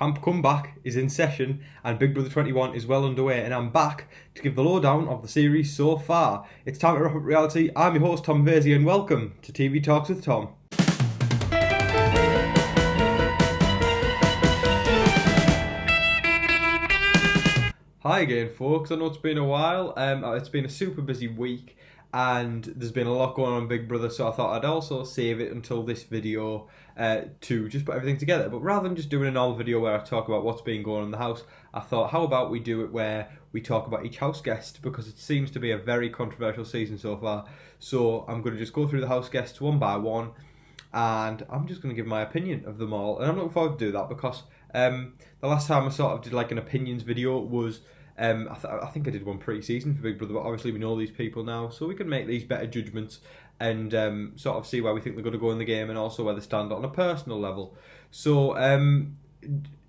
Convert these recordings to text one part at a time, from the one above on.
I'm come back is in session and Big Brother 21 is well underway, and I'm back to give the lowdown of the series so far. It's time to wrap up reality. I'm your host Tom Vasey and welcome to TV Talks with Tom. Hi again folks, I know it's been a while, it's been a super busy week and there's been a lot going on in Big Brother, so I thought I'd also save it until this video to just put everything together. But rather than just doing a normal video where I talk about what's been going on in the house, I thought how about we do it where we talk about each house guest, because it seems to be a very controversial season so far. So I'm going to just go through the house guests one by one and I'm just going to give my opinion of them all. And I'm looking forward to do that because the last time I sort of did like an opinions video was I think I did one pre-season for Big Brother, but obviously we know these people now, so we can make these better judgments and sort of see where we think they're going to go in the game and also where they stand on a personal level. So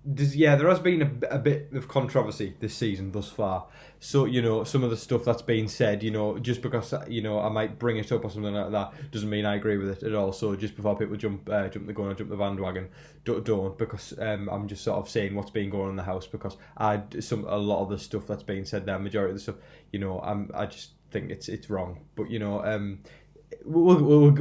there has been a bit of controversy this season thus far. So, you know, some of the stuff that's been said, you know, just because, you know, I might bring it up or something like that doesn't mean I agree with it at all. So just before people jump the gun or jump the bandwagon, don't, because I'm just sort of saying what's been going on in the house, because a lot of the stuff that's been said there, majority of the stuff, you know, I just think it's wrong. But, you know, we'll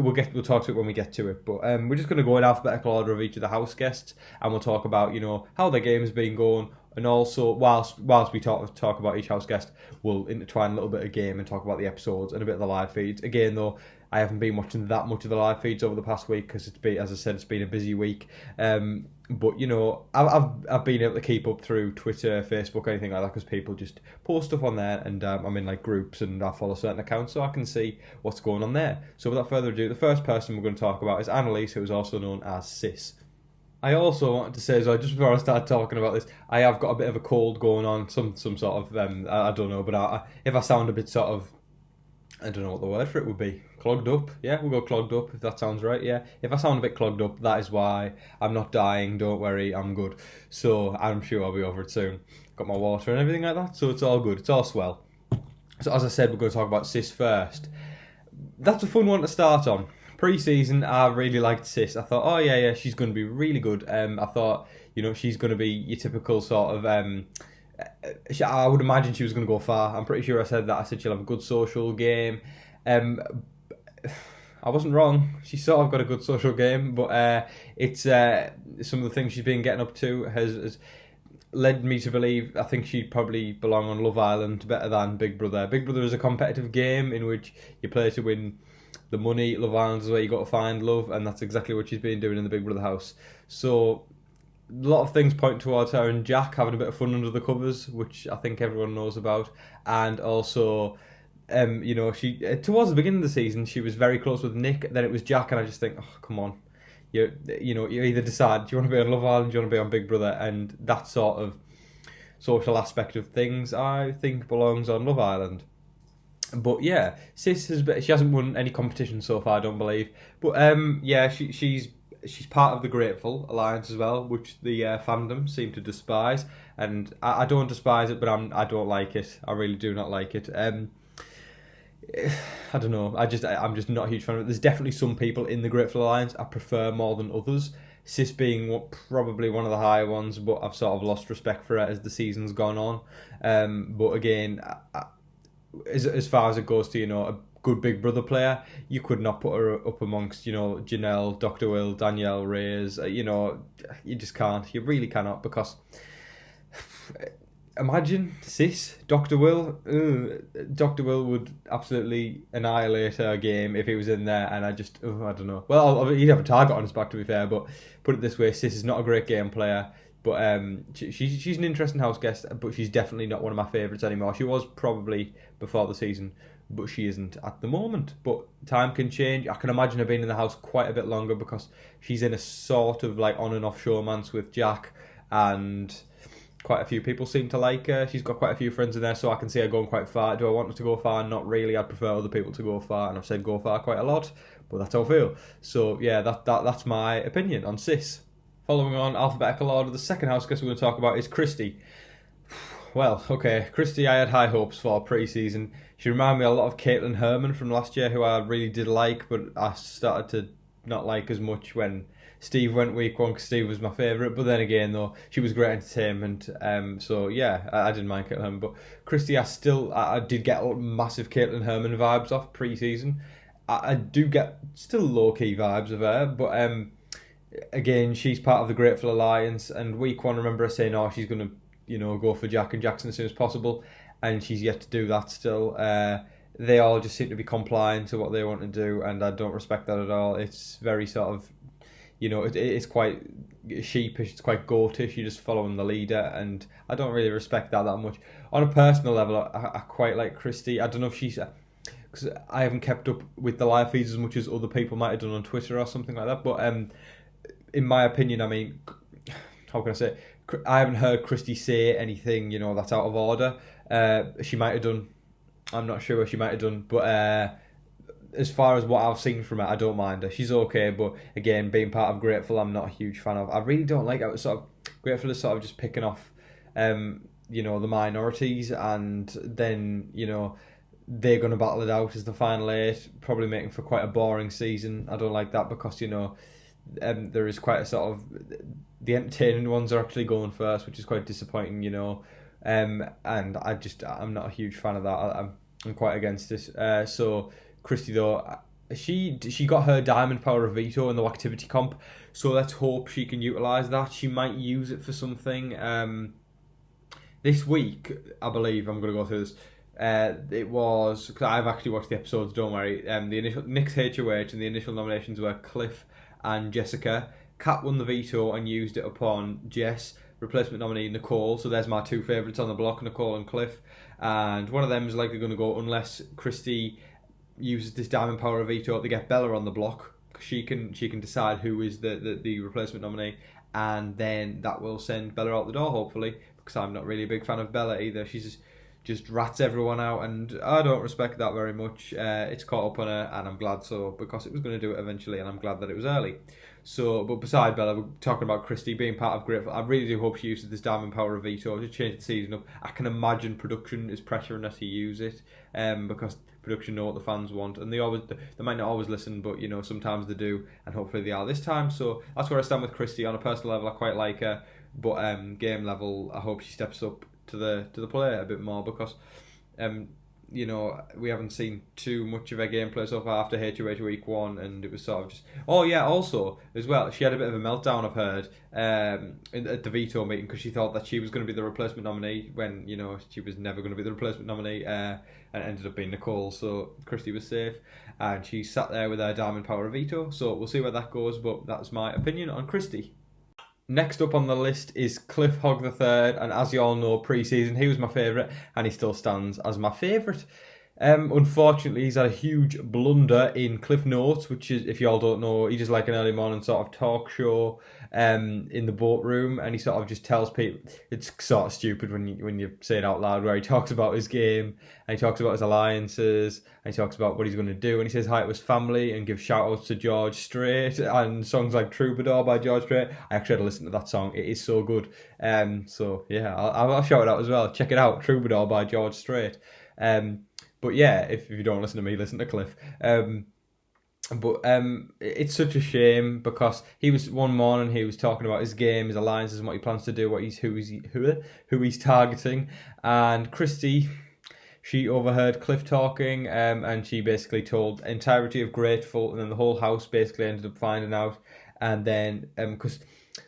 talk to it when we get to it, but we're just going to go in alphabetical order of each of the house guests, and we'll talk about, you know, how their game's been going, and also whilst we talk about each house guest, we'll intertwine a little bit of game and talk about the episodes and a bit of the live feeds. Again, though, I haven't been watching that much of the live feeds over the past week because it's been, as I said, it's been a busy week. But you know, I've been able to keep up through Twitter, Facebook, anything like that, because people just post stuff on there, and I'm in like groups and I follow certain accounts, so I can see what's going on there. So without further ado, the first person we're going to talk about is Annalise, who is also known as Sis. I also wanted to say as well, just before I start talking about this, I have got a bit of a cold going on, some sort of I don't know, but if I sound a bit sort of, I don't know what the word for it would be. Clogged up? Yeah, we'll go clogged up, if that sounds right, yeah. If I sound a bit clogged up, that is why. I'm not dying, don't worry, I'm good. So I'm sure I'll be over it soon. Got my water and everything like that, so it's all good, it's all swell. So as I said, we're going to talk about Sis first. That's a fun one to start on. Pre-season, I really liked Sis. I thought, oh yeah, she's going to be really good. I thought, you know, she's going to be your typical sort of... I would imagine she was going to go far. I'm pretty sure I said that. I said she'll have a good social game. I wasn't wrong. She's sort of got a good social game, but it's some of the things she's been getting up to has led me to believe I think she'd probably belong on Love Island better than Big Brother. Big Brother is a competitive game in which you play to win the money. Love Island is where you got to find love, and that's exactly what she's been doing in the Big Brother house. So a lot of things point towards her and Jack having a bit of fun under the covers, which I think everyone knows about. And also, you know, she towards the beginning of the season, she was very close with Nick. Then it was Jack, and I just think, oh, come on. You either decide, do you want to be on Love Island, do you want to be on Big Brother? And that sort of social aspect of things, I think, belongs on Love Island. But yeah, Sis she hasn't won any competition so far, I don't believe. But yeah, she's part of the Grateful Alliance as well, which the fandom seem to despise, and I don't despise it, but I don't like it. I really do not like it. I don't know. I'm just not a huge fan of it. There's definitely some people in the Grateful Alliance I prefer more than others. Sis being probably one of the higher ones, but I've sort of lost respect for her as the season's gone on. But again, as far as it goes to, you know, a good Big Brother player, you could not put her up amongst, you know, Janelle, Dr. Will, Danielle, Reyes. You know, you just can't. You really cannot, because imagine Sis, Dr. Will. Dr. Will would absolutely annihilate her game if he was in there, and I don't know. Well, he'd have a target on his back, to be fair, but put it this way, Sis is not a great game player. But she's an interesting house guest, but she's definitely not one of my favourites anymore. She was probably before the season, but she isn't at the moment. But time can change. I can imagine her being in the house quite a bit longer, because she's in a sort of like on and off showmance with Jack, and quite a few people seem to like her. She's got quite a few friends in there, so I can see her going quite far. Do I want her to go far? Not really. I'd prefer other people to go far, and I've said go far quite a lot, but that's how I feel. So yeah, that's my opinion on Sis. Following on alphabetical order, the second house guest we're going to talk about is Christy. Well, okay, Christy I had high hopes for pre-season. She reminded me a lot of Caitlin Herman from last year, who I really did like, but I started to not like as much when Steve went week one because Steve was my favourite. But then again, though, she was great entertainment. So yeah, I didn't mind Caitlin Herman. But Christy, I did get massive Caitlin Herman vibes off pre-season. I do get still low key vibes of her, but again, she's part of the Grateful Alliance. And week one, I remember her saying, "Oh, she's gonna, go for Jack and Jackson as soon as possible," and she's yet to do that still. They all just seem to be compliant to what they want to do, and I don't respect that at all. It's very sort of, it's quite sheepish, it's quite goatish. You're just following the leader, and I don't really respect that much. On a personal level, I quite like Christy. I don't know if she's, because I haven't kept up with the live feeds as much as other people might have done on Twitter or something like that. But in my opinion, I mean, how can I say? I haven't heard Christy say anything, that's out of order. She might have done. I'm not sure what she might have done, but as far as what I've seen from her, I don't mind her. She's okay, but again, being part of Grateful, I'm not a huge fan of. I really don't like how sort of Grateful is sort of just picking off, the minorities, and then they're going to battle it out as the final eight, probably making for quite a boring season. I don't like that because there is quite a sort of the entertaining ones are actually going first, which is quite disappointing, and I'm not a huge fan of that. I'm quite against it. So Christy though, she got her diamond power of veto in the activity comp, so let's hope she can utilise that. She might use it for something. This week, I believe I'm going to go through this. It was because I've actually watched the episodes. Don't worry. The initial Nick's HOH and the initial nominations were Cliff and Jessica. Kat won the veto and used it upon Jess, replacement nominee Nicole. So there's my two favourites on the block, Nicole and Cliff. And one of them is likely going to go unless Christy uses this diamond power of veto to get Bella on the block. She can decide who is the replacement nominee, and then that will send Bella out the door, hopefully, because I'm not really a big fan of Bella either. She's just rats everyone out, and I don't respect that very much. It's caught up on her, and I'm glad so, because it was going to do it eventually, and I'm glad that it was early. So, but beside Bella, we're talking about Christy being part of Grateful. I really do hope she uses this diamond power of veto to change the season up. I can imagine production is pressuring her to use it, because production know what the fans want, and they might not always listen, but sometimes they do, and hopefully they are this time. So that's where I stand with Christy. On a personal level, I quite like her, but game level, I hope she steps up to the play a bit more, because we haven't seen too much of her gameplay so far after HOH week one, and it was sort of just. Oh yeah, also as well, she had a bit of a meltdown, I've heard, at the veto meeting, because she thought that she was going to be the replacement nominee when she was never going to be the replacement nominee, and it ended up being Nicole. So Christy was safe, and she sat there with her diamond power of veto. So we'll see where that goes, but that's my opinion on Christy. Next up on the list is Cliff Hogg III, and as you all know, pre-season he was my favourite, and he still stands as my favourite. Unfortunately, he's had a huge blunder in Cliff Notes, which is, if you all don't know, he does like an early morning sort of talk show in the boat room, and he sort of just tells people, it's sort of stupid when you say it out loud, where he talks about his game, and he talks about his alliances, and he talks about what he's going to do, and he says hi to his family, and gives shout outs to George Strait, and songs like Troubadour by George Strait. I actually had to listen to that song, it is so good. So yeah, I'll shout it out as well. Check it out, Troubadour by George Strait. But yeah, if you don't listen to me, listen to Cliff. But it's such a shame, because he was one morning he was talking about his game, his alliances, and what he plans to do, who he's targeting, and Christy, she overheard Cliff talking, and she basically told the entirety of Grateful, and then the whole house basically ended up finding out, and then because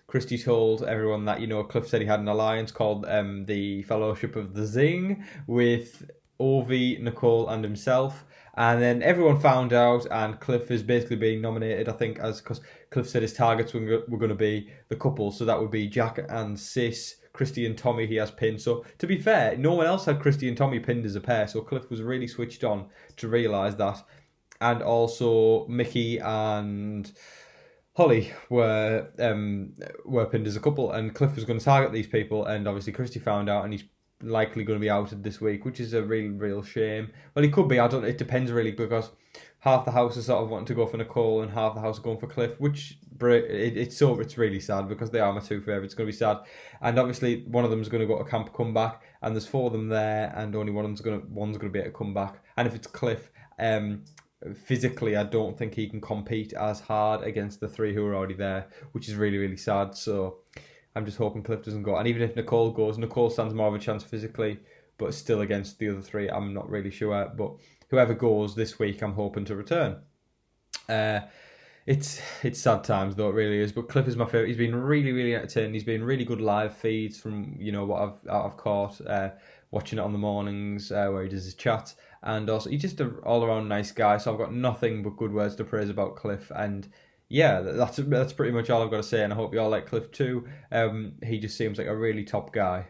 Christy told everyone that Cliff said he had an alliance called the Fellowship of the Zing with Ovi, Nicole, and himself, and then everyone found out, and Cliff is basically being nominated, I think, because Cliff said his targets were going to be the couple, so that would be Jack and Sis. Christy and Tommy he has pinned. So to be fair, no one else had Christy and Tommy pinned as a pair, so Cliff was really switched on to realise that. And also Mickey and Holly were pinned as a couple, and Cliff was going to target these people, and obviously Christy found out, and he's likely going to be outed this week, which is a real shame. Well, he could be, I don't know, it depends really, because half the house is sort of wanting to go for Nicole and half the house are going for Cliff, which it's really sad, because they are my two favourites. It's going to be sad, and obviously one of them is going to go to camp comeback, and there's four of them there, and only one's going to be able to come back, and if it's Cliff, physically, I don't think he can compete as hard against the three who are already there, which is really, really sad. So I'm just hoping Cliff doesn't go. And even if Nicole goes, Nicole stands more of a chance physically, but still against the other three, I'm not really sure. But whoever goes this week, I'm hoping to return. It's sad times though, it really is. But Cliff is my favourite. He's been really, really entertaining. He's been really good live feeds from what I've caught, watching it on the mornings where he does his chat, and also he's just an all around nice guy. So I've got nothing but good words to praise about Cliff, and yeah, that's pretty much all I've got to say. And I hope you all like Cliff too. He just seems like a really top guy.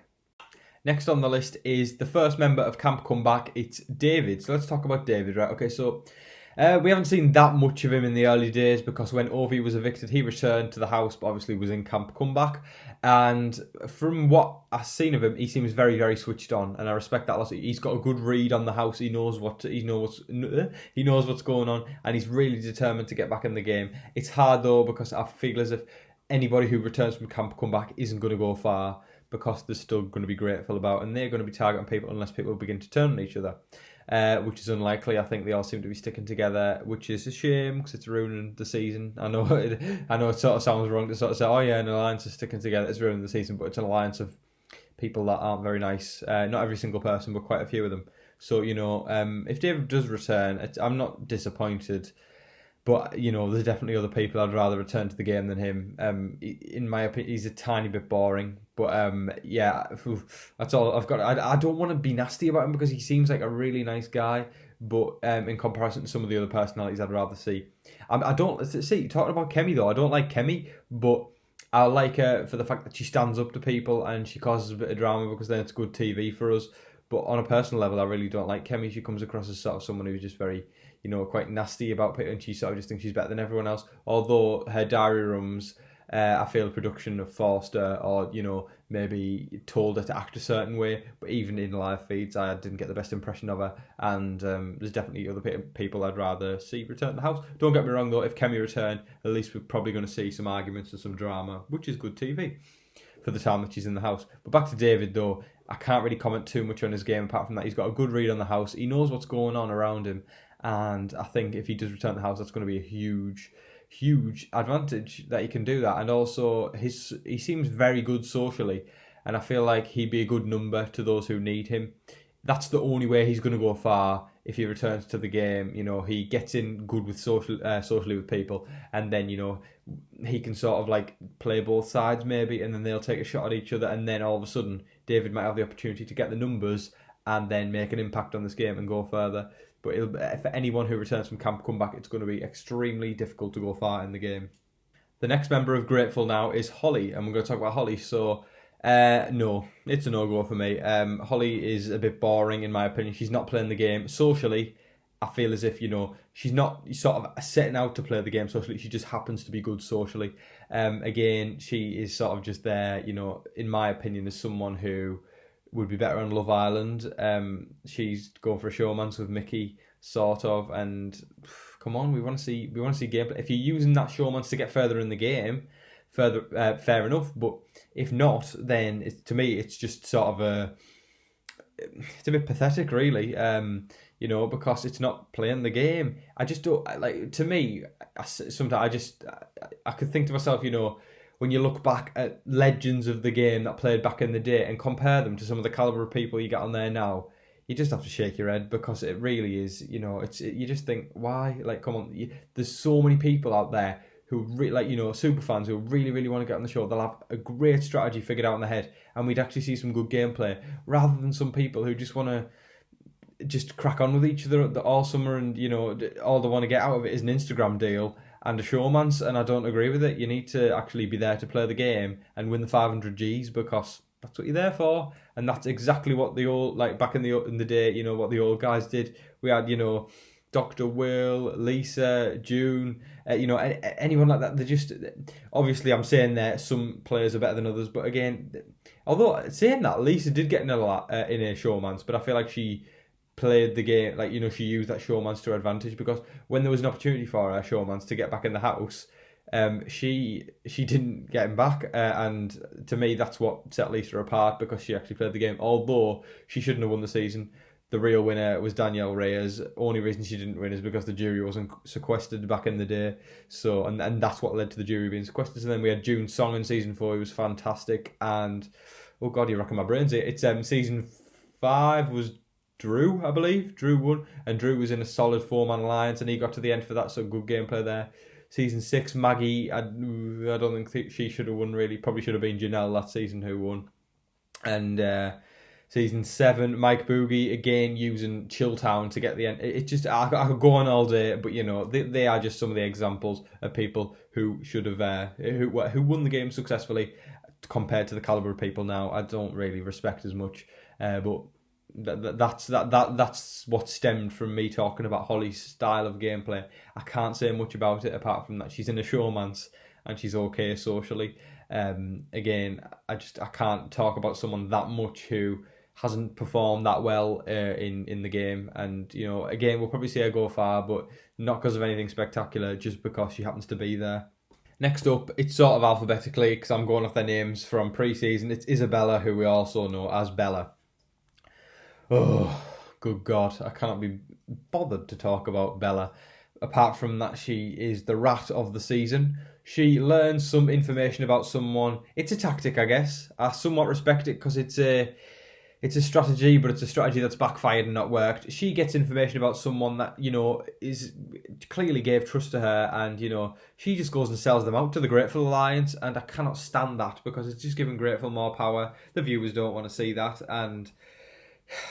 Next on the list is the first member of Camp Comeback. It's David. So let's talk about David, right? Okay, so we haven't seen that much of him in the early days because when Ovi was evicted, he returned to the house, but obviously was in Camp Comeback. And from what I've seen of him, he seems very, very switched on, and I respect that a lot. He's got a good read on the house. He knows what's going on, and he's really determined to get back in the game. It's hard though because I feel as if anybody who returns from Camp Comeback isn't going to go far, because they're still going to be grateful about, and they're going to be targeting people unless people begin to turn on each other, which is unlikely. I think they all seem to be sticking together, which is a shame because it's ruining the season. I know it sort of sounds wrong to sort of say, oh yeah, an alliance is sticking together, it's ruining the season, but it's an alliance of people that aren't very nice. Not every single person, but quite a few of them. So, if David does return, I'm not disappointed. But, there's definitely other people I'd rather return to the game than him. In my opinion, he's a tiny bit boring. But, yeah, that's all I've got. I don't want to be nasty about him because he seems like a really nice guy. But in comparison to some of the other personalities I'd rather see. I don't... See, talking about Kemi, though, I don't like Kemi. But I like her for the fact that she stands up to people and she causes a bit of drama because then it's good TV for us. But on a personal level, I really don't like Kemi. She comes across as sort of someone who's just very... quite nasty about people, and she sort of just thinks she's better than everyone else. Although her diary rooms, I feel the production have forced her, or maybe told her to act a certain way. But even in live feeds, I didn't get the best impression of her. And there's definitely other people I'd rather see return to the house. Don't get me wrong though, if Kemi returned, at least we're probably going to see some arguments and some drama, which is good TV for the time that she's in the house. But back to David though, I can't really comment too much on his game apart from that he's got a good read on the house. He knows what's going on around him. And I think if he does return to the house, that's going to be a huge, huge advantage that he can do that. And also, he seems very good socially. And I feel like he'd be a good number to those who need him. That's the only way he's going to go far if he returns to the game. He gets in good with socially with people. And then, he can sort of like play both sides maybe. And then they'll take a shot at each other. And then all of a sudden, David might have the opportunity to get the numbers and then make an impact on this game and go further. But for anyone who returns from Camp Comeback, it's going to be extremely difficult to go far in the game. The next member of Grateful now is Holly, and we're going to talk about Holly. So, no, it's a no-go for me. Holly is a bit boring, in my opinion. She's not playing the game socially. I feel as if, she's not sort of setting out to play the game socially. She just happens to be good socially. Again, she is sort of just there, in my opinion, as someone who would be better on Love Island. She's going for a showmance with Mickey, sort of, and come on, we want to see gameplay. If you're using that showmance to get further in the game, fair enough. But if not, then to me it's just sort of it's a bit pathetic, really. Because it's not playing the game. I just don't like. To me, sometimes I could think to myself, when you look back at legends of the game that played back in the day and compare them to some of the caliber of people you get on there now, you just have to shake your head because it really is, you just think, why? Like, come on, there's so many people out there who super fans who really, really want to get on the show. They'll have a great strategy figured out in their head, and we'd actually see some good gameplay rather than some people who just want to just crack on with each other all summer, and all they want to get out of it is an Instagram deal and a showmance, and I don't agree with it. You need to actually be there to play the game and win the 500 Gs because that's what you're there for, and that's exactly what the old, like back in the day, what the old guys did. We had Dr. Will, Lisa, June, anyone like that. They just, obviously I'm saying that some players are better than others, but again, although saying that, Lisa did get in a showmance, but I feel like she played the game, she used that showmance to her advantage, because when there was an opportunity for her showmance to get back in the house, she didn't get him back, and to me that's what set Lisa apart, because she actually played the game, although she shouldn't have won the season. the real winner was Danielle Reyes. Only reason she didn't win is because the jury wasn't sequestered back in the day. So and that's what led to the jury being sequestered. So then we had June Song in season 4. He was fantastic. And oh god, you're rocking my brains here. It's season 5 was Drew, I believe. Drew won, and Drew was in a solid 4-man alliance, and he got to the end for that. So good gameplay there. Season 6, Maggie. I don't think she should have won. Really, probably should have been Janelle that season who won. And season 7, Mike Boogie, again using Chilltown to get the end. It just, I could go on all day, but they are just some of the examples of people who should have, who won the game successfully compared to the caliber of people now. I don't really respect as much, but that's what stemmed from me talking about Holly's style of gameplay. I can't say much about it apart from that she's in a showman's and she's okay socially. Again, I can't talk about someone that much who hasn't performed that well in the game, and again, we'll probably see her go far, but not because of anything spectacular, just because she happens to be there. Next up, it's sort of alphabetically because I'm going off their names from pre-season. It's Isabella, who we also know as Bella. Oh, good God, I cannot be bothered to talk about Bella. Apart from that, she is the rat of the season. She learns some information about someone. It's a tactic, I guess. I somewhat respect it because it's a strategy, but it's a strategy that's backfired and not worked. She gets information about someone that, is clearly gave trust to her, and, she just goes and sells them out to the Grateful Alliance, and I cannot stand that because it's just giving Grateful more power. The viewers don't want to see that, and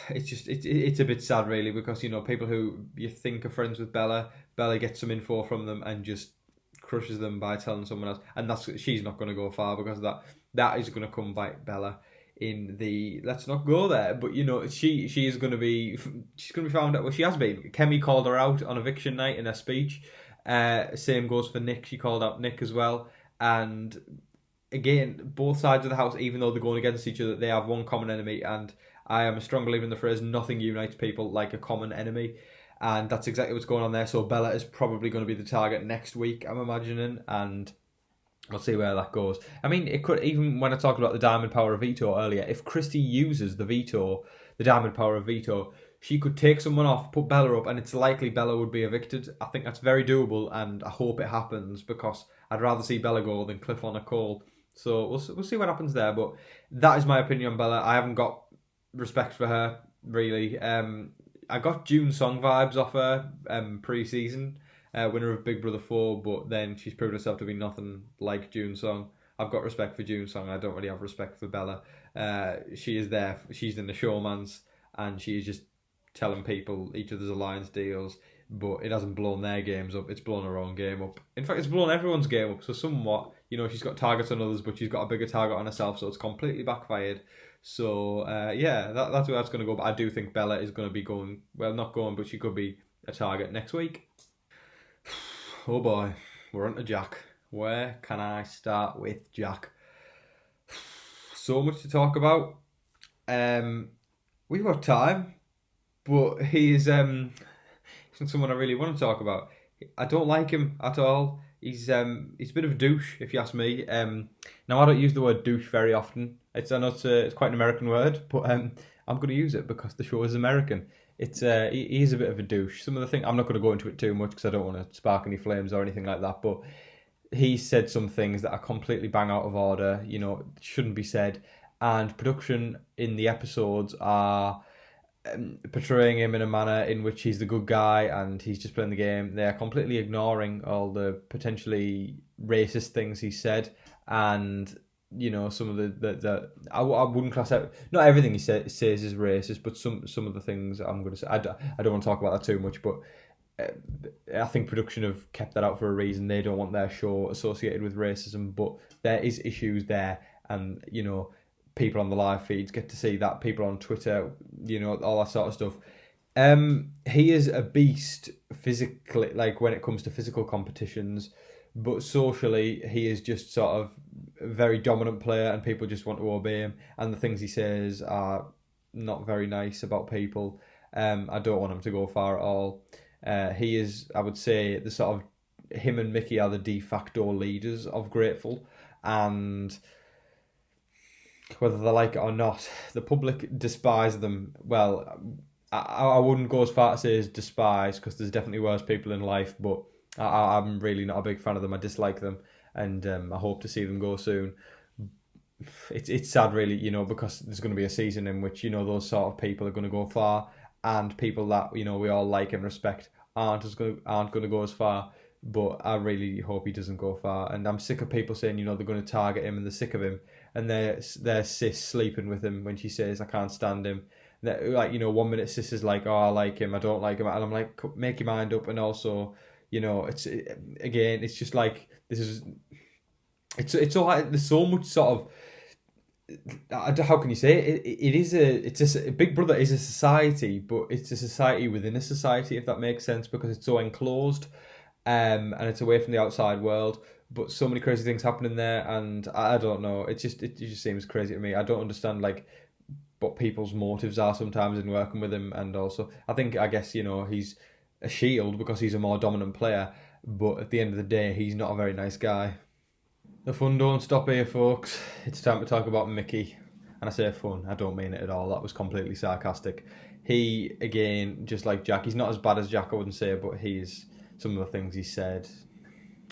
it's a bit sad, really, because, people who you think are friends with Bella gets some info from them and just crushes them by telling someone else, and she's not going to go far because of that. That is going to come bite Bella in the, let's not go there, but she is going to be, she's going to be found out. Well, she has been. Kemi called her out on eviction night in her speech. Same goes for Nick. She called out Nick as well. And again, both sides of the house, even though they're going against each other, they have one common enemy, and I am a strong believer in the phrase, nothing unites people like a common enemy. And that's exactly what's going on there. So Bella is probably going to be the target next week, I'm imagining, and we'll see where that goes. I mean, it could, even when I talked about the Diamond Power of Veto earlier, if Christy uses the Diamond Power of Veto, she could take someone off, put Bella up, and it's likely Bella would be evicted. I think that's very doable, and I hope it happens, because I'd rather see Bella go than Cliff on a call. So we'll see what happens there, but that is my opinion on Bella. I haven't got respect for her, really. I got June Song vibes off her pre-season. Winner of Big Brother 4, but then she's proved herself to be nothing like June Song. I've got respect for June Song. I don't really have respect for Bella. She is there. She's in the showman's, and she is just telling people each other's alliance deals, but it hasn't blown their games up. It's blown her own game up. In fact, it's blown everyone's game up. So somewhat, she's got targets on others, but she's got a bigger target on herself, so it's completely backfired. So, that's where that's going to go. But I do think Bella is going to be going, well, not going, but she could be a target next week. Oh boy, we're on to Jack. Where can I start with Jack? So much to talk about. We've got time, but he's not someone I really want to talk about. I don't like him at all. He's a bit of a douche, if you ask me. Now, I don't use the word douche very often. I know it's quite an American word, but I'm going to use it because the show is American. He is a bit of a douche. Some of the things, I'm not going to go into it too much because I don't want to spark any flames or anything like that, but he said some things that are completely bang out of order, shouldn't be said, and production in the episodes are portraying him in a manner in which he's the good guy and he's just playing the game. They're completely ignoring all the potentially racist things he said, and some of the I wouldn't class out, not everything he says is racist, but some of the things I'm going to say, I don't want to talk about that too much, but I think production have kept that out for a reason. They don't want their show associated with racism, but there is issues there, and people on the live feeds get to see that, people on Twitter, all that sort of stuff. He is a beast physically, like when it comes to physical competitions, but socially he is just sort of a very dominant player, and people just want to obey him, and the things he says are not very nice about people. I don't want him to go far at all. He is, I would say, the sort of, him and Mickey are the de facto leaders of Grateful, and whether they like it or not, the public despise them. Well, I wouldn't go as far to say as despise, because there's definitely worse people in life, but I'm really not a big fan of them. I dislike them, and I hope to see them go soon. It's sad, really, because there's going to be a season in which those sort of people are going to go far, and people that we all like and respect aren't going to go as far. But I really hope he doesn't go far, and I'm sick of people saying they're going to target him, and they're sick of him, and they're sis sleeping with him when she says I can't stand him. Like 1 minute sis is like, oh, I like him, I don't like him, and I'm like, make your mind up. And also, again, it's just like it's all like, there's so much sort of, how can you say it? It's a Big Brother is a society, but it's a society within a society, if that makes sense, because it's so enclosed, and it's away from the outside world. But so many crazy things happen in there, and I don't know. It just seems crazy to me. I don't understand what people's motives are sometimes in working with him, and also I guess he's a shield because he's a more dominant player. But at the end of the day, he's not a very nice guy. The fun don't stop here, folks. It's time to talk about Mickey. And I say fun, I don't mean it at all. That was completely sarcastic. He, again, just like Jack, he's not as bad as Jack, I wouldn't say, but some of the things he said,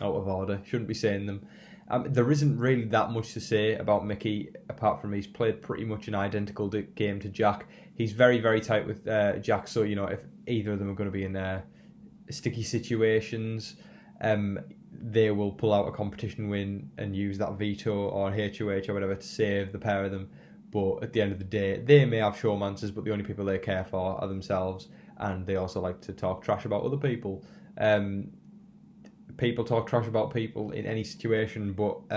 out of order. Shouldn't be saying them. There isn't really that much to say about Mickey, apart from he's played pretty much an identical game to Jack. He's very, very tight with Jack, so, if either of them are going to be in sticky situations, they will pull out a competition win and use that veto or HOH or whatever to save the pair of them. But at the end of the day, they may have showmances, but the only people they care for are themselves, and they also like to talk trash about other people. People talk trash about people in any situation, but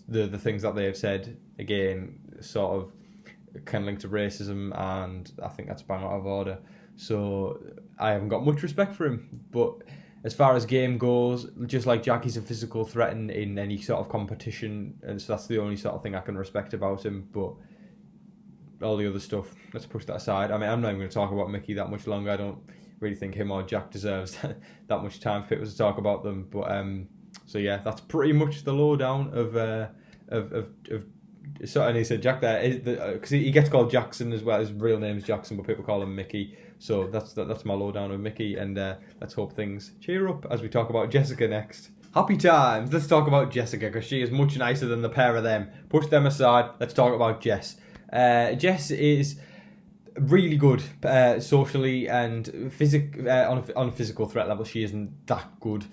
the things that they have said, again, sort of can link to racism, and I think that's bang out of order. So I haven't got much respect for him. But as far as game goes, just like Jackie's a physical threat in any sort of competition, and so that's the only sort of thing I can respect about him. But all the other stuff, let's push that aside. I mean, I'm not even going to talk about Mickey that much longer. I don't really think him or Jack deserves that much time for people to talk about them. But so yeah, that's pretty much the lowdown of so. And he said Jack there because he gets called Jackson as well. His real name's Jackson, but people call him Mickey. So that's my lowdown of Mickey, and let's hope things cheer up as we talk about Jessica next. Happy times. Let's talk about Jessica, because she is much nicer than the pair of them. Push them aside. Let's talk about Jess. Jess is really good socially and on a physical threat level. She isn't that good.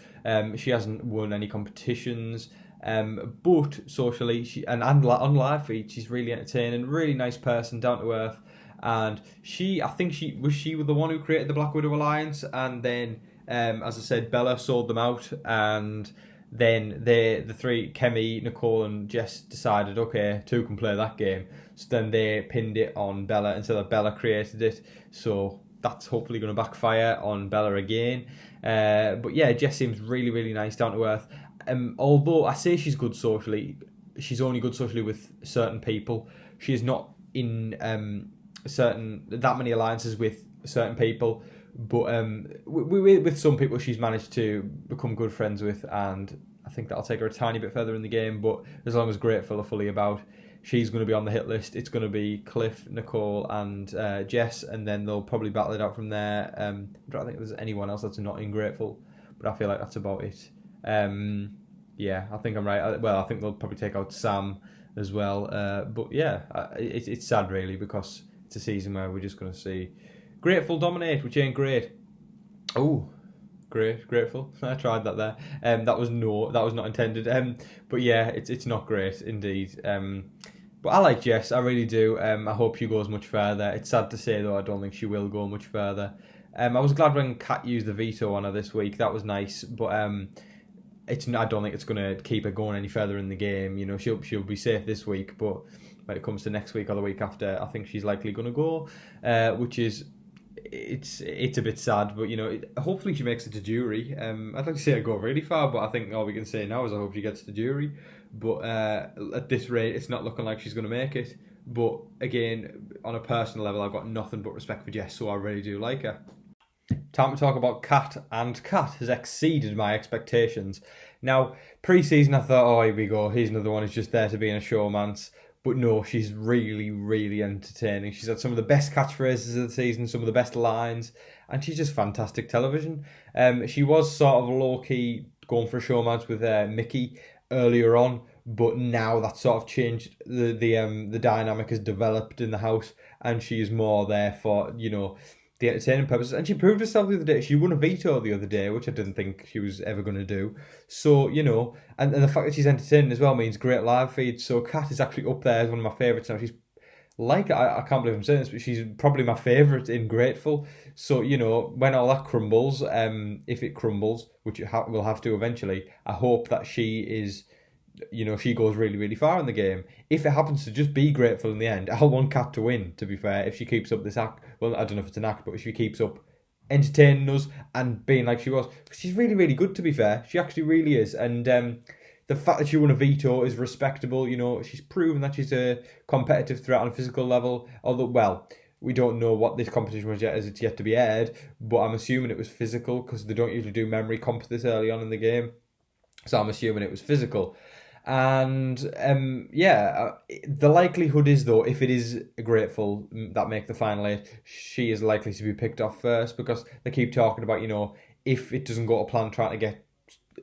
She hasn't won any competitions. But socially, on live feed, she's really entertaining, really nice person, down to earth. And I think she was the one who created the Black Widow Alliance, and then, as I said, Bella sold them out, and then the three, Kemi, Nicole, and Jess, decided, okay, two can play that game. So then they pinned it on Bella instead of Bella created it. So that's hopefully going to backfire on Bella again. But yeah, Jess seems really, really nice, down to earth. Although I say she's good socially, she's only good socially with certain people. She is not in that many alliances with certain people, but with some people she's managed to become good friends with, and I think that'll take her a tiny bit further in the game. But as long as Grateful are fully about, she's going to be on the hit list. It's going to be Cliff, Nicole, and Jess, and then they'll probably battle it out from there. I don't think there's anyone else that's not in Grateful, but I feel like that's about it. Yeah, I think I'm right. I think they'll probably take out Sam as well. But yeah, it's sad really, because it's a season where we're just going to see Grateful dominate, which ain't great. Oh, grateful. I tried that there. That was not intended. But yeah, it's not great indeed. But I like Jess, I really do. I hope she goes much further. It's sad to say though, I don't think she will go much further. I was glad when Kat used the veto on her this week. That was nice, but I don't think it's going to keep her going any further in the game. She'll be safe this week, but when it comes to next week or the week after, I think she's likely going to go, which is it's a bit sad. But hopefully she makes it to jury. I'd like to say I go really far, but I think all we can say now is I hope she gets to jury. But at this rate, it's not looking like she's going to make it. But again, on a personal level, I've got nothing but respect for Jess, so I really do like her. Time to talk about Kat, and Kat has exceeded my expectations. Now, pre-season I thought, oh, here we go, here's another one who's just there to be in a showmance. But no, she's really, really entertaining. She's had some of the best catchphrases of the season, some of the best lines, and she's just fantastic television. She was sort of low key going for a showmance with Mickey earlier on, but now that's sort of changed. The dynamic has developed in the house, and she is more there for the entertaining purposes. And she proved herself the other day. She won a veto the other day, which I didn't think she was ever going to do. So, and the fact that she's entertaining as well means great live feeds. So Kat is actually up there as one of my favourites now. She's like, I can't believe I'm saying this, but she's probably my favourite in Grateful. So, when all that crumbles, if it crumbles, which it will have to eventually, I hope that she is, she goes really, really far in the game. If it happens to just be Grateful in the end, I'll want Kat to win, to be fair, if she keeps up this act. Well, I don't know if it's an act, but if she keeps up entertaining us and being like she was. She's really, really good, to be fair. She actually really is. And the fact that she won a veto is respectable. She's proven that she's a competitive threat on a physical level. Although, well, we don't know what this competition was yet, as it's yet to be aired. But I'm assuming it was physical, because they don't usually do memory comps this early on in the game. So I'm assuming it was physical. And the likelihood is, though, if it is Grateful that make the final 8, she is likely to be picked off first, because they keep talking about, if it doesn't go to plan trying to get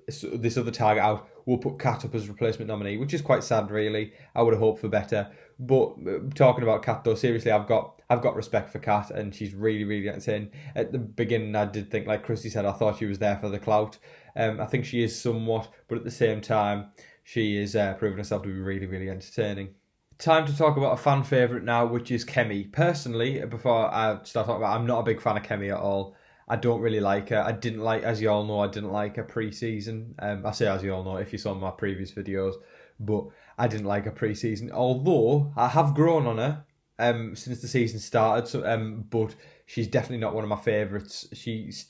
this other target out, we'll put Kat up as replacement nominee, which is quite sad, really. I would have hoped for better. But talking about Kat, though, seriously, I've got respect for Kat, and she's really, really entertaining. At the beginning, I did think, like Christy said, I thought she was there for the clout. I think she is somewhat, but at the same time, she is proving herself to be really, really entertaining. Time to talk about a fan favourite now, which is Kemi. Personally, before I start talking about, I'm not a big fan of Kemi at all. I don't really like her. I didn't like, as you all know, I didn't like her pre-season. I say as you all know if you saw my previous videos, but I didn't like her pre-season. Although I have grown on her since the season started. So, but she's definitely not one of my favourites.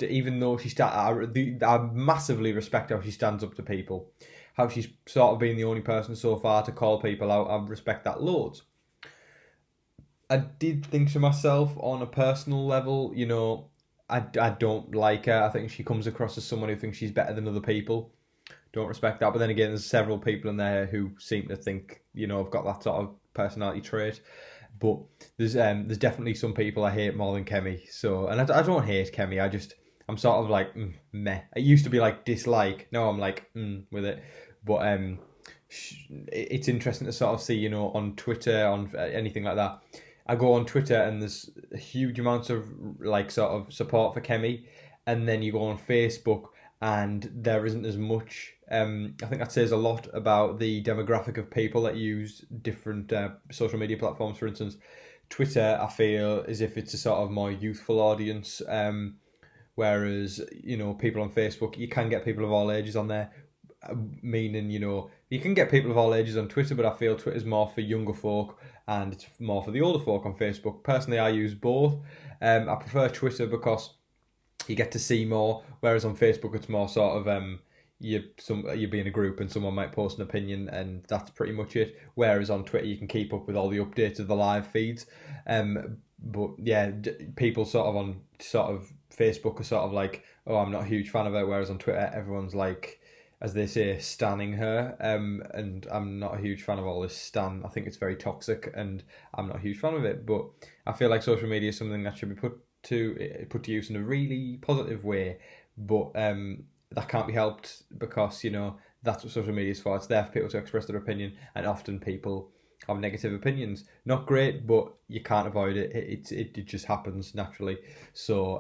Even though I massively respect how she stands up to people. How she's sort of been the only person so far to call people out. I respect that loads. I did think to myself on a personal level, I don't like her. I think she comes across as someone who thinks she's better than other people. Don't respect that. But then again, there's several people in there who seem to think, have got that sort of personality trait. But there's definitely some people I hate more than Kemi. So, and I don't hate Kemi. I'm sort of like, meh. It used to be like dislike. Now I'm like, with it. But it's interesting to sort of see, on Twitter, on anything like that. I go on Twitter and there's a huge amounts of like sort of support for Kemi, and then you go on Facebook and there isn't as much. I think that says a lot about the demographic of people that use different social media platforms. For instance, Twitter, I feel as if it's a sort of more youthful audience, whereas people on Facebook, you can get people of all ages on there. Meaning, you can get people of all ages on Twitter, but I feel Twitter's more for younger folk and it's more for the older folk on Facebook. Personally, I use both. I prefer Twitter because you get to see more, whereas on Facebook it's more sort of you be in a group and someone might post an opinion and that's pretty much it. Whereas on Twitter you can keep up with all the updates of the live feeds. But yeah, people sort of on sort of Facebook are sort of like, oh, I'm not a huge fan of it. Whereas on Twitter everyone's like, as they say, standing her, and I'm not a huge fan of all this stan. I think it's very toxic, and I'm not a huge fan of it. But I feel like social media is something that should be put to use in a really positive way. But that can't be helped because that's what social media is for. It's there for people to express their opinion, and often people have negative opinions. Not great, but you can't avoid it. It just happens naturally. So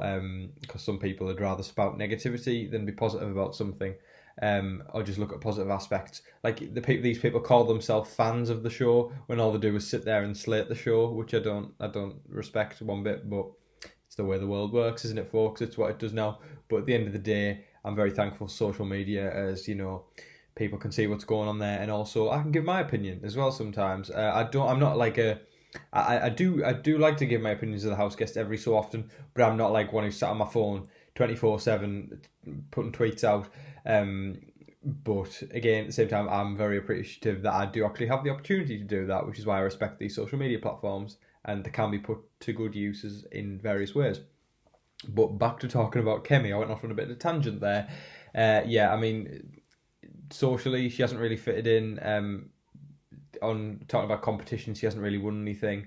because some people would rather spout negativity than be positive about something. Or just look at positive aspects. Like these people call themselves fans of the show when all they do is sit there and slate the show, which I don't respect one bit. But it's the way the world works, isn't it, folks? It's what it does now. But at the end of the day, I'm very thankful for social media, as people can see what's going on there, and also I can give my opinion as well sometimes. I'm not like I do like to give my opinions of the house guest every so often, but I'm not like one who's sat on my phone 24/7 putting tweets out. But again, at the same time, I'm very appreciative that I do actually have the opportunity to do that, which is why I respect these social media platforms, and they can be put to good uses in various ways. But back to talking about Kemi, I went off on a bit of a tangent there. I mean, socially, she hasn't really fitted in. on talking about competition, she hasn't really won anything.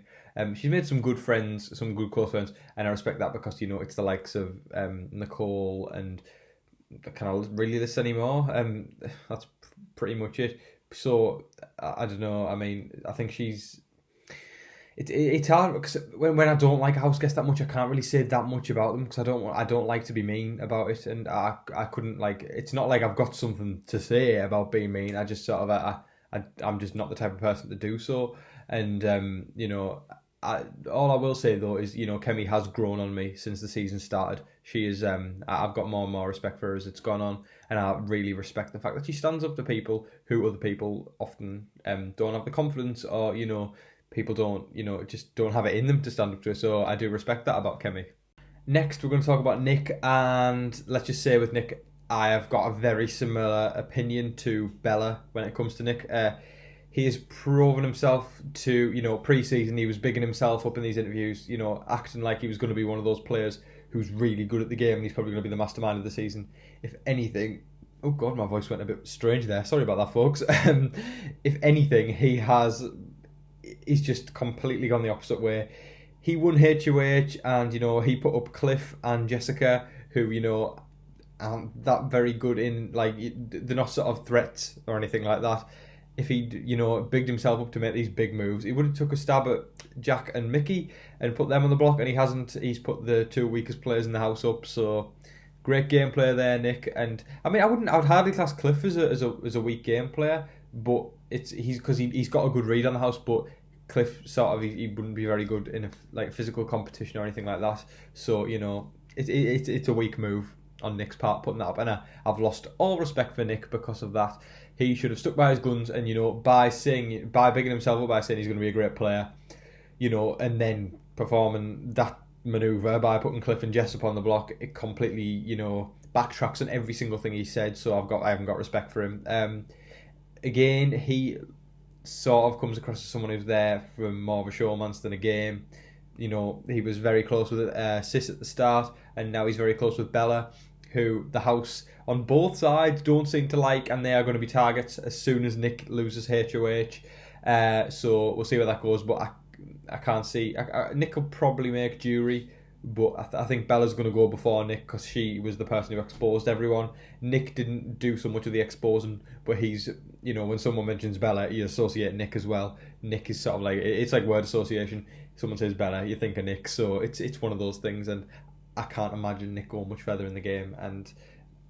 She's made some good friends, some good close friends, and I respect that because it's the likes of Nicole and I can't really list anymore. That's pretty much it. So I don't know. I mean, I think she's. It's hard because when I don't like Houseguests that much, I can't really say that much about them because I don't like to be mean about it, and I couldn't like. It's not like I've got something to say about being mean. I just sort of I'm just not the type of person to do so, and all I will say though is Kemi has grown on me since the season started. She is I've got more and more respect for her as it's gone on, and I really respect the fact that she stands up to people who other people often don't have the confidence or people don't just don't have it in them to stand up to her. So I do respect that about Kemi. Next, we're going to talk about Nick, and let's just say with Nick, I have got a very similar opinion to Bella when it comes to Nick. He has proven himself to, pre-season, he was bigging himself up in these interviews, acting like he was going to be one of those players who's really good at the game and he's probably going to be the mastermind of the season. If anything, oh God, my voice went a bit strange there. Sorry about that, folks. If anything, he's just completely gone the opposite way. He won HOH and, he put up Cliff and Jessica, who, aren't that very good in, they're not sort of threats or anything like that. If he, bigged himself up to make these big moves, he would have took a stab at Jack and Mickey and put them on the block, and he hasn't. He's put the two weakest players in the house up. So great game player there, Nick. And I mean, I would hardly class Cliff as a weak game player, but he's got a good read on the house. But Cliff sort of he wouldn't be very good in a physical competition or anything like that. So it's a weak move on Nick's part putting that up, and I've lost all respect for Nick because of that. He should have stuck by his guns and by bigging himself up by saying he's going to be a great player, and then performing that manoeuvre by putting Cliff and Jess up on the block, it completely backtracks on every single thing he said. So I haven't got respect for him. Again, he sort of comes across as someone who's there from more of a showman's than a game. He was very close with Sis at the start, and now he's very close with Bella, who the house on both sides don't seem to like, and they are going to be targets as soon as Nick loses HOH. So we'll see where that goes, but I can't see. Nick will probably make jury, but I think Bella's going to go before Nick because she was the person who exposed everyone. Nick didn't do so much of the exposing, but he's, when someone mentions Bella, you associate Nick as well. Nick is sort of it's like word association. Someone says Bella, you think of Nick, so it's one of those things, and I can't imagine Nick going much further in the game, and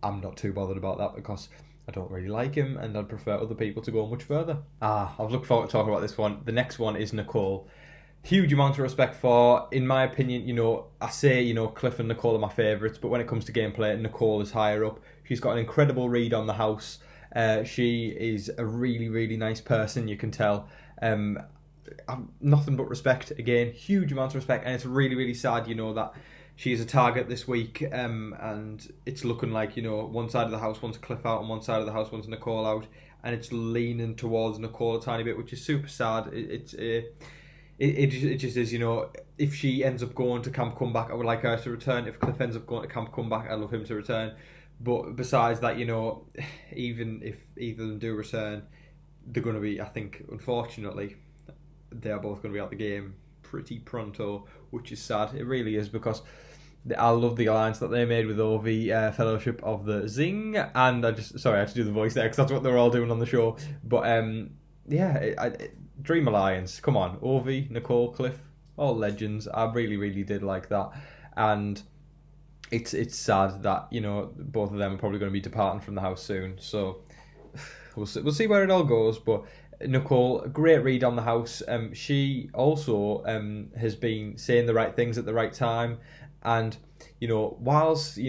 I'm not too bothered about that because I don't really like him, and I'd prefer other people to go much further. I've looked forward to talking about this one. The next one is Nicole. Huge amount of respect for, in my opinion, I say, Cliff and Nicole are my favourites, but when it comes to gameplay, Nicole is higher up. She's got an incredible read on the house. She is a really, really nice person, you can tell. Nothing but respect, again, huge amount of respect, and it's really, really sad, that she is a target this week, and it's looking like, one side of the house wants Cliff out and one side of the house wants Nicole out, and it's leaning towards Nicole a tiny bit, which is super sad. It just is, if she ends up going to Camp Comeback, I would like her to return. If Cliff ends up going to Camp Comeback, I'd love him to return. But besides that, even if either of them do return, they're going to be, I think, unfortunately, they're both going to be out the game pretty pronto, which is sad. It really is, because I love the alliance that they made with Ovi, Fellowship of the Zing, and I had to do the voice there because that's what they're all doing on the show. But Dream Alliance, come on, Ovi, Nicole, Cliff, all legends. I really, really did like that, and it's sad that both of them are probably going to be departing from the house soon. So we'll see where it all goes. But Nicole, great read on the house. She also has been saying the right things at the right time, and whilst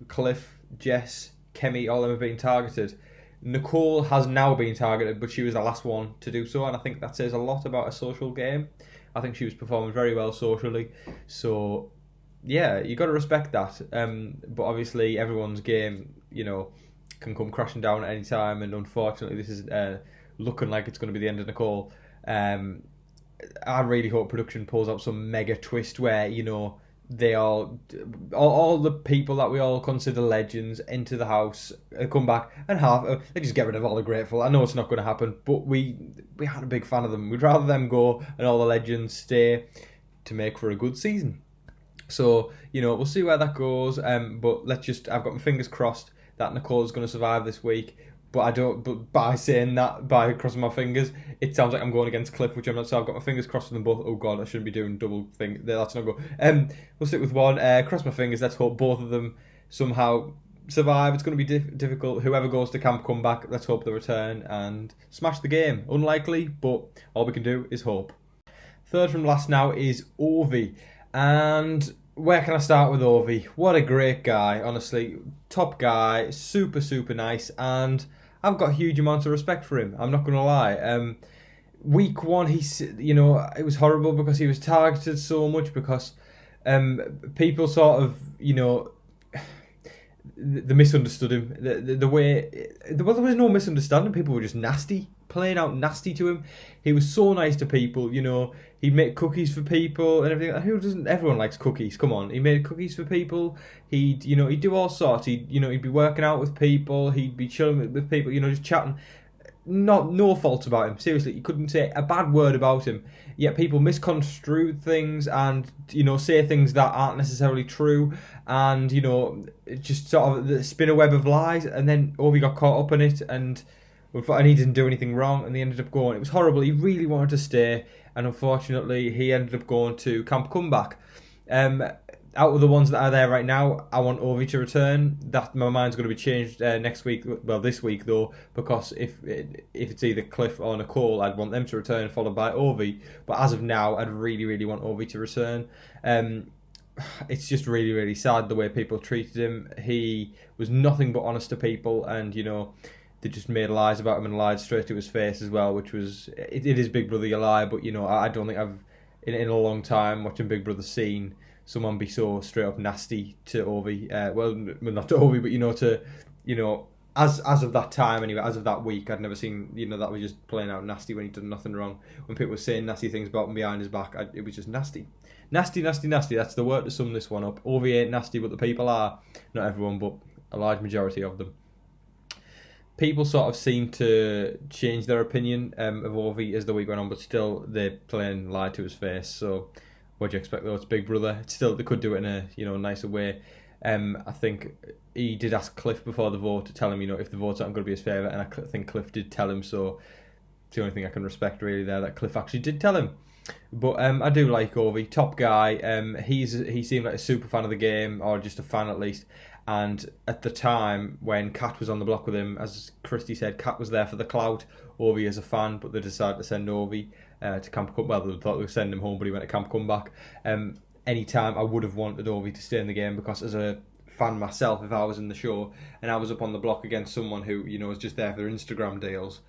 Cliff, Jess, Kemi, all of them have been targeted, Nicole has now been targeted, but she was the last one to do so, and I think that says a lot about a social game. I think she was performing very well socially, so yeah, you got to respect that. But obviously, everyone's game, can come crashing down at any time, and unfortunately, this is looking like it's going to be the end of Nicole. I really hope production pulls out some mega twist where they all the people that we all consider legends into the house, come back, and they just get rid of all the grateful. I know it's not going to happen, but we had a big fan of them. We'd rather them go and all the legends stay to make for a good season. So, we'll see where that goes. But I've got my fingers crossed that Nicole's going to survive this week. But I don't. But by saying that, by crossing my fingers, it sounds like I'm going against Cliff, which I'm not. So I've got my fingers crossed for them both. Oh God, I shouldn't be doing double thing. That's not good. We'll stick with one. Cross my fingers. Let's hope both of them somehow survive. It's going to be difficult. Whoever goes to camp come back. Let's hope they return and smash the game. Unlikely, but all we can do is hope. Third from last now is Ovi. And where can I start with Ovi? What a great guy, honestly. Top guy, super, super nice. And I've got huge amounts of respect for him. I'm not going to lie. Week one, it was horrible because he was targeted so much because people sort of, they misunderstood him. The way, there was no misunderstanding. People were just nasty, playing out nasty to him. He was so nice to people, He'd make cookies for people and everything. Who doesn't? Everyone likes cookies. Come on, he made cookies for people. He'd do all sorts. He'd be working out with people. He'd be chilling with people. Just chatting. No faults about him. Seriously, you couldn't say a bad word about him. Yet people misconstrued things and say things that aren't necessarily true, and just sort of spin a web of lies. And then Ovi got caught up in it, and he didn't do anything wrong, and they ended up going. It was horrible. He really wanted to stay, and unfortunately, he ended up going to Camp Comeback. Out of the ones that are there right now, I want Ovi to return. That my mind's going to be changed next week. Well, this week though, because if it's either Cliff or Nicole, I'd want them to return, followed by Ovi. But as of now, I'd really, really want Ovi to return. It's just really, really sad the way people treated him. He was nothing but honest to people, and they just made lies about him and lied straight to his face as well, which was it is Big Brother, you lie, but I don't think I've in a long time watching Big Brother seen someone be so straight up nasty to Ovi. Well, not to Ovi, but as of that time anyway, as of that week, I'd never seen that was just playing out nasty when he'd done nothing wrong. When people were saying nasty things about him behind his back, it was just nasty. Nasty. That's the word to sum this one up. Ovi ain't nasty, but the people are. Not everyone, but a large majority of them. People sort of seem to change their opinion of Ovi as the week went on, but still they plain lied to his face. So what do you expect though? It's Big Brother. It's still, they could do it in a nicer way. I think he did ask Cliff before the vote to tell him if the votes aren't going to be his favourite, and I think Cliff did tell him. So it's the only thing I can respect really there, that Cliff actually did tell him. But I do like Ovi, top guy. He seemed like a super fan of the game, or just a fan at least. And at the time when Kat was on the block with him, as Christy said, Kat was there for the clout. Ovi as a fan, but they decided to send Ovi to Camp Comeback. Well, they thought they would send him home, but he went to Camp Comeback. Anytime I would have wanted Ovi to stay in the game, because as a fan myself, if I was in the show and I was up on the block against someone who was just there for their Instagram deals,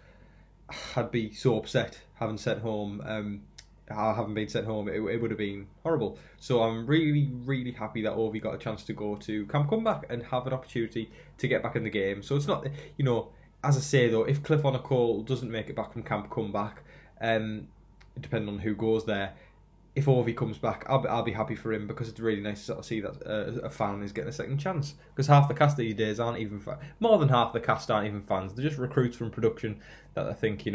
I'd be so upset having sent home. I haven't been sent home. It would have been horrible. So I'm really, really happy that Ovi got a chance to go to Camp Comeback and have an opportunity to get back in the game. So it's not, as I say though, if Cliff or Nicole doesn't make it back from Camp Comeback, depending on who goes there, if Ovi comes back, I'll be happy for him, because it's really nice to sort of see that a fan is getting a second chance. Because half the cast these days aren't even more than half the cast aren't even fans. They're just recruits from production that I think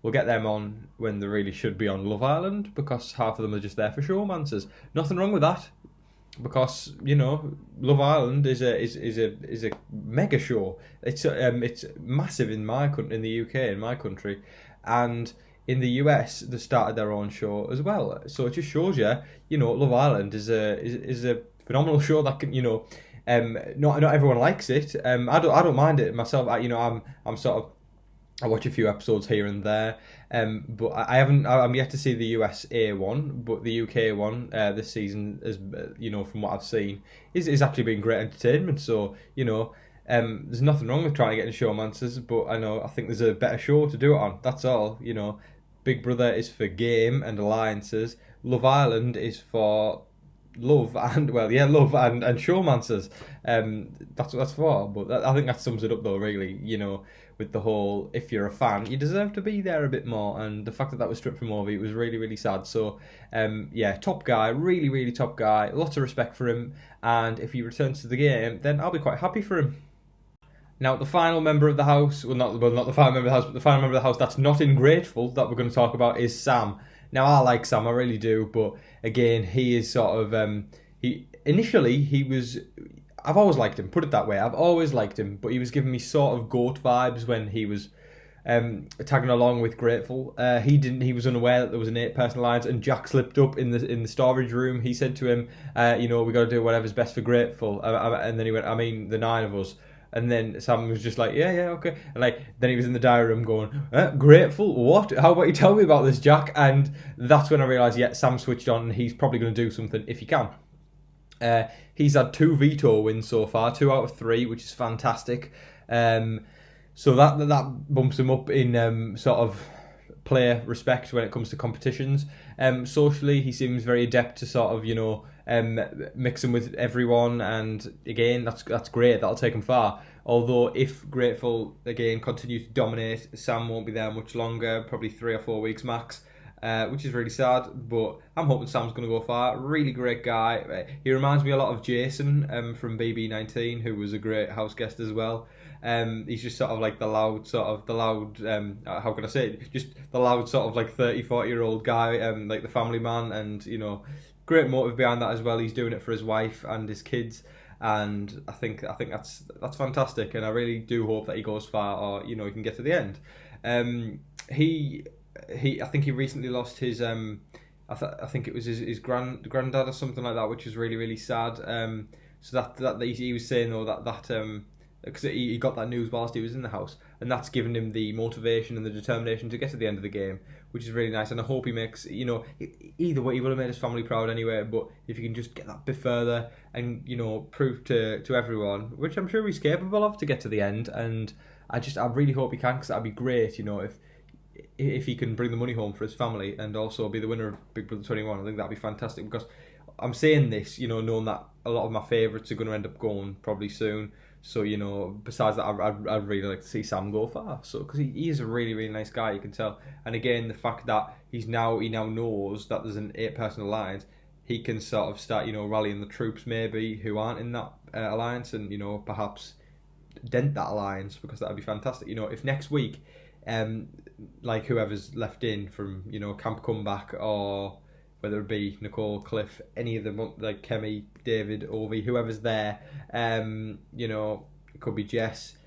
we'll get them on when they really should be on Love Island, because half of them are just there for showmancers. Nothing wrong with that, because Love Island is a mega show. It's massive in the UK, in my country, and in the US they started their own show as well. So it just shows you, Love Island is a phenomenal show that can, not everyone likes it. I don't mind it myself. I'm sort of, I watch a few episodes here and there, but I'm yet to see the USA one, but the UK one this season is, from what I've seen, is actually been great entertainment. So, there's nothing wrong with trying to get into showmancers, but I think there's a better show to do it on. That's all. Big Brother is for game and alliances. Love Island is for love and love and showmancers. That's what that's for. But I think that sums it up though. Really, with the whole, if you're a fan, you deserve to be there a bit more. And the fact that that was stripped from Ovi, it was really really sad. So top guy, really really top guy. Lots of respect for him. And if he returns to the game, then I'll be quite happy for him. Now, the final member of the house, not the final member of the house, but the final member of the house that's not ungrateful that we're going to talk about is Sam. Now, I like Sam, I really do, but again, he is sort of, he was, I've always liked him, put it that way, I've always liked him, but he was giving me sort of goat vibes when he was tagging along with Grateful. He was unaware that there was an 8-person alliance, and Jack slipped up in the storage room. He said to him, we got to do whatever's best for Grateful, and then he went, I mean, the 9 of us. And then Sam was just like, yeah, okay. And then he was in the diary room going, Grateful? What? How about you tell me about this, Jack? And that's when I realised, Sam switched on and he's probably going to do something if he can. He's had 2 veto wins so far, 2 out of 3, which is fantastic. So that bumps him up in sort of player respect when it comes to competitions. Socially, he seems very adept to sort of, mixing with everyone, and again, that's great. That'll take him far. Although if Grateful again continue to dominate, Sam won't be there much longer, probably 3 or 4 weeks max, which is really sad. But I'm hoping Sam's going to go far. Really great guy. He reminds me a lot of Jason from BB19, who was a great house guest as well. He's just sort of like the loud, how can I say it? Just the loud sort of like 30-40-year-old guy, like the family man, and great motive behind that as well. He's doing it for his wife and his kids, and I think that's fantastic, and I really do hope that he goes far, or he can get to the end. I think he recently lost his I think it was his granddad or something like that, which was really really sad. So that he was saying though that because he got that news whilst he was in the house, and that's given him the motivation and the determination to get to the end of the game, which is really nice. And I hope he makes, either way, he will have made his family proud anyway, but if he can just get that bit further and, prove to everyone, which I'm sure he's capable of, to get to the end. And I really hope he can, because that'd be great, if he can bring the money home for his family and also be the winner of Big Brother 21. I think that'd be fantastic, because I'm saying this, knowing that a lot of my favourites are going to end up going probably soon. So, besides that, I'd really like to see Sam go far. So, because he is a really, really nice guy, you can tell. And again, the fact that he now knows that there's an 8-person alliance, he can sort of start, rallying the troops maybe who aren't in that alliance, and, perhaps dent that alliance, because that'd be fantastic. If next week, like whoever's left in from, Camp Comeback, or whether it be Nicole, Cliff, any of them, like Kemi, David, Ovi, whoever's there, it could be Jess,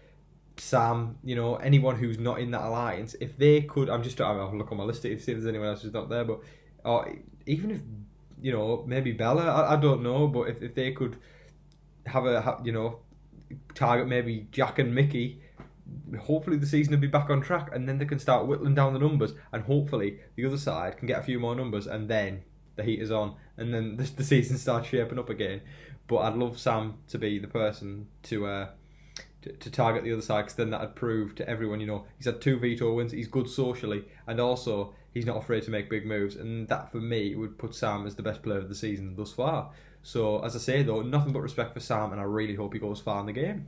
Sam, anyone who's not in that alliance, if they could, I'll look on my list to see if there's anyone else who's not there, but or even if, maybe Bella, I don't know, but if they could target maybe Jack and Mickey, hopefully the season will be back on track, and then they can start whittling down the numbers, and hopefully the other side can get a few more numbers, and then the heat is on, and then the season starts shaping up again. But I'd love Sam to be the person to target the other side, because then that'd prove to everyone, he's had 2 veto wins, he's good socially, and also he's not afraid to make big moves, and that for me would put Sam as the best player of the season thus far. So as I say though, nothing but respect for Sam, and I really hope he goes far in the game.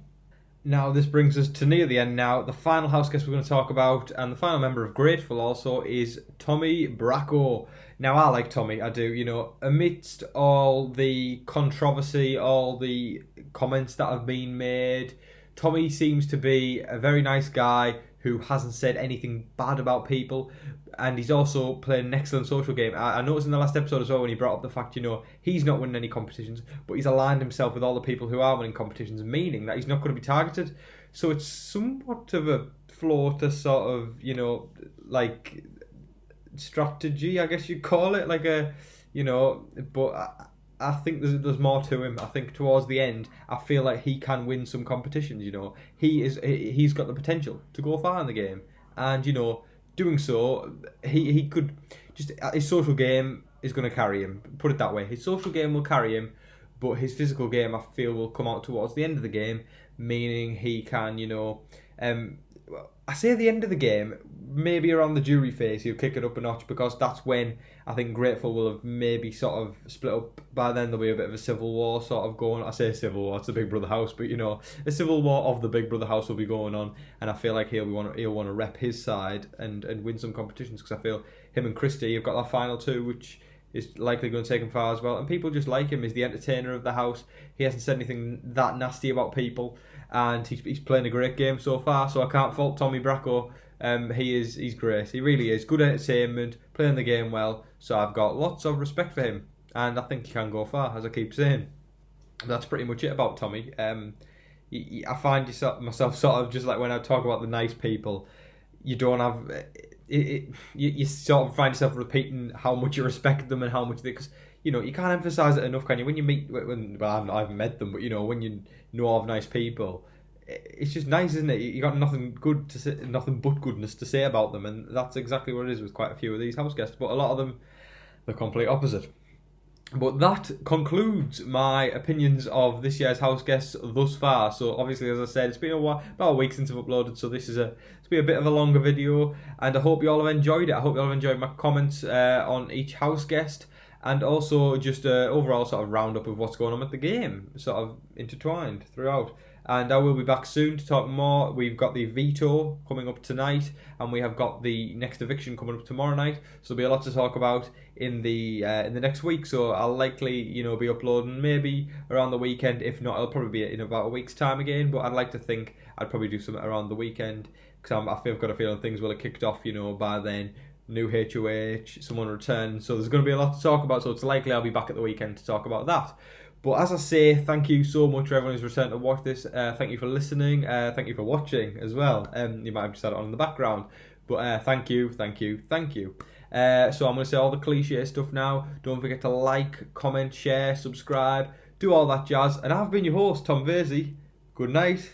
Now, this brings us to near the end now. The final house guest we're going to talk about, and the final member of Grateful also, is Tommy Bracco. Now, I like Tommy, I do. Amidst all the controversy, all the comments that have been made, Tommy seems to be a very nice guy who hasn't said anything bad about people, and he's also playing an excellent social game. I noticed in the last episode as well, when he brought up the fact, he's not winning any competitions, but he's aligned himself with all the people who are winning competitions, meaning that he's not going to be targeted. So it's somewhat of a flaw to sort of, like strategy, I guess you'd call it, but I think there's more to him. I think towards the end, I feel like he can win some competitions. He's got the potential to go far in the game, and doing so, he could just, his social game is going to carry him. Put it that way, his social game will carry him, but his physical game, I feel, will come out towards the end of the game, meaning he can, I say at the end of the game, maybe around the jury phase, he'll kick it up a notch, because that's when I think Grateful will have maybe sort of split up. By then there'll be a bit of a civil war sort of going. I say civil war, it's the Big Brother house, but a civil war of the Big Brother house will be going on, and I feel like he'll want to rep his side and win some competitions, because I feel him and Christy have got that final two, which is likely going to take him far as well. And people just like him. He's the entertainer of the house. He hasn't said anything that nasty about people, and he's playing a great game so far. So I can't fault Tommy Bracco. He's great. He really is. Good entertainment, playing the game well. So I've got lots of respect for him, and I think he can go far, as I keep saying. That's pretty much it about Tommy. I find myself sort of just like when I talk about the nice people, you don't have you sort of find yourself repeating how much you respect them and how much because you can't emphasize it enough, can you? When you meet, I haven't met them, but when you know of nice people, it's just nice, isn't it? You got nothing but goodness to say about them, and that's exactly what it is with quite a few of these house guests. But a lot of them, the complete opposite. But that concludes my opinions of this year's house guests thus far. So obviously, as I said, it's been about a week since I've uploaded, so it's been a bit of a longer video, and I hope you all have enjoyed it. I hope you all have enjoyed my comments on each house guest, and also just overall sort of roundup of what's going on with the game, sort of intertwined throughout. And I will be back soon to talk more. We've got the veto coming up tonight, and we have got the next eviction coming up tomorrow night. So there'll be a lot to talk about in the next week. So I'll likely be uploading maybe around the weekend. If not, it'll probably be in about a week's time again. But I'd like to think I'd probably do something around the weekend, because I've got a feeling things will have kicked off. By then. New HOH, someone returned. So there's going to be a lot to talk about. So it's likely I'll be back at the weekend to talk about that. But as I say, thank you so much for everyone who's returned to watch this. Thank you for listening. Thank you for watching as well. You might have just had it on in the background. But thank you. So I'm going to say all the cliche stuff now. Don't forget to like, comment, share, subscribe, do all that jazz. And I've been your host, Tom Vasey. Good night.